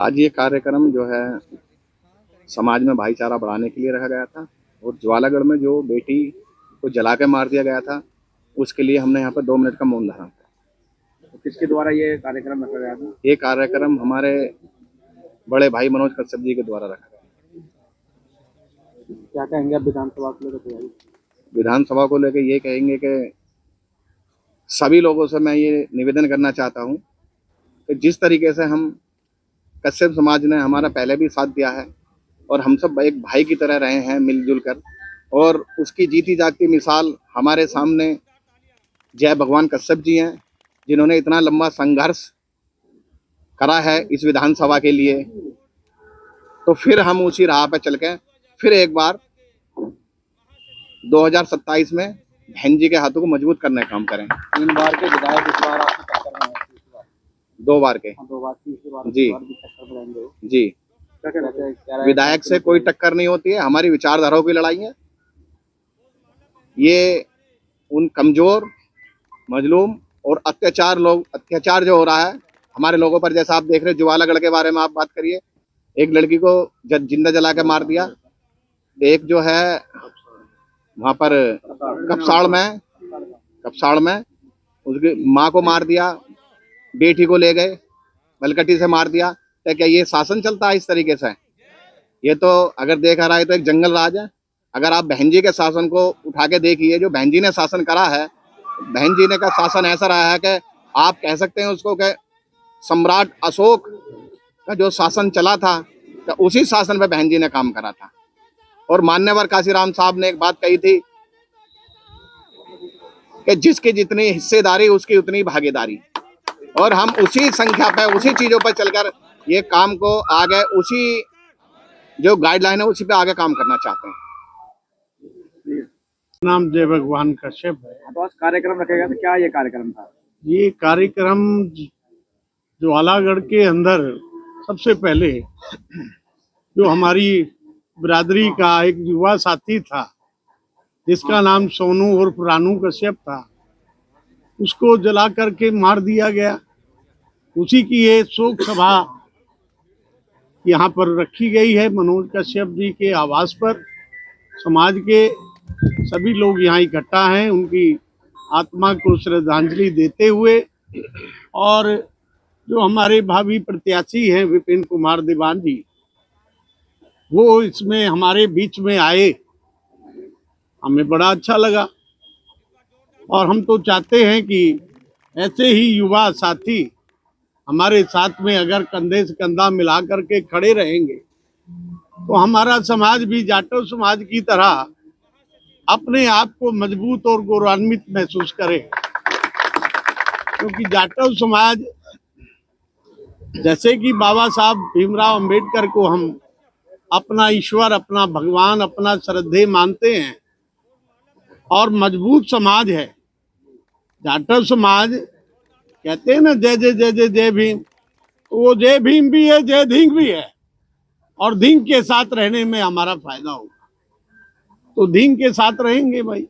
आज ये कार्यक्रम जो है समाज में भाईचारा बढ़ाने के लिए रखा गया था और ज्वालागढ़ में जो बेटी को जला के मार दिया गया था उसके लिए हमने यहाँ पर 2 मिनट का मौन धारण किया। तो किसके द्वारा ये कार्यक्रम रखा गया था? ये कार्यक्रम हमारे बड़े भाई मनोज कश्यप जी के द्वारा रखा गया। क्या कहेंगे आप विधानसभा को लेकर तैयारी? विधानसभा को लेकर ये कहेंगे कि सभी लोगों से मैं ये निवेदन करना चाहता हूँ कि जिस तरीके से हम कश्यप समाज ने हमारा पहले भी साथ दिया है और हम सब एक भाई की तरह रहे हैं मिलजुल कर, और उसकी जीती जागती मिसाल हमारे सामने जय भगवान कश्यप जी हैं, जिन्होंने इतना लंबा संघर्ष करा है इस विधानसभा के लिए। तो फिर हम उसी राह पर चल के फिर एक बार 2027 में बहन जी के हाथों को मजबूत करने का काम करें। 3 बार के विधायक इस बार आपकी टक्कर में है, तीसरी बार? 2 बार के। 2 बार, तीसरी बार जी। इस बार भी टक्कर में रहेंगे। जी, क्या कहते हैं? क्या विधायक से कोई टक्कर नहीं होती है, हमारी विचारधाराओं की लड़ाई है। ये उन कमजोर, मजलूम और अत्याचार जो हो रहा है हमारे लोगों पर, जैसा आप देख रहे हैं ज्वालागढ़ के बारे में आप बात करिए, एक लड़की को जिंदा जला के मार दिया, एक जो है वहां पर कपसाड़ में उसकी माँ को मार दिया, बेटी को ले गए बलकटी से मार दिया। तो क्या ये शासन चलता है इस तरीके से? ये तो अगर देखा रहा है तो एक जंगल राज है। अगर आप बहन जी के शासन को उठा के देखिए, जो बहन जी ने शासन करा है, बहन जी ने का शासन ऐसा रहा है कि आप कह सकते हैं उसको कि सम्राट अशोक का जो शासन चला था तो उसी शासन पे बहन जी ने काम करा था। और मान्यवर काशीराम साहब ने एक बात कही थी कि जिसकी जितनी हिस्सेदारी उसकी उतनी भागीदारी, और हम उसी संख्या पे उसी चीजों पर चलकर ये काम को आगे उसी जो गाइडलाइन है उसी पे आगे काम करना चाहते हैं। नाम जय भगवान कश्यप है। तो आज कार्यक्रम रखेगा, तो क्या ये कार्यक्रम था? ये कार्यक्रम ज्वालागढ़ के अंदर सबसे पहले जो हमारी बिरादरी का एक युवा साथी था जिसका नाम सोनू उर्फ रानू कश्यप था, उसको जला करके मार दिया गया। उसी की ये शोक सभा यहाँ पर रखी गई है मनोज कश्यप जी के आवास पर। समाज के सभी लोग यहाँ इकट्ठा हैं उनकी आत्मा को श्रद्धांजलि देते हुए, और जो हमारे भावी प्रत्याशी हैं विपिन कुमार दीवान जी, वो इसमें हमारे बीच में आए, हमें बड़ा अच्छा लगा। और हम तो चाहते हैं कि ऐसे ही युवा साथी हमारे साथ में अगर कंधे से कंधा मिला करके खड़े रहेंगे तो हमारा समाज भी जाटव समाज की तरह अपने आप को मजबूत और गौरवान्वित महसूस करे। क्योंकि जाटव समाज, जैसे कि बाबा साहब भीमराव अंबेडकर को हम अपना ईश्वर, अपना भगवान, अपना श्रद्धेय मानते हैं और मजबूत समाज है जाटव समाज। कहते हैं ना जय जय जय जय जय भीम, तो वो जय भीम भी है, जय धिंग भी है, और धिंग के साथ रहने में हमारा फायदा होगा, तो धिंग के साथ रहेंगे भाई।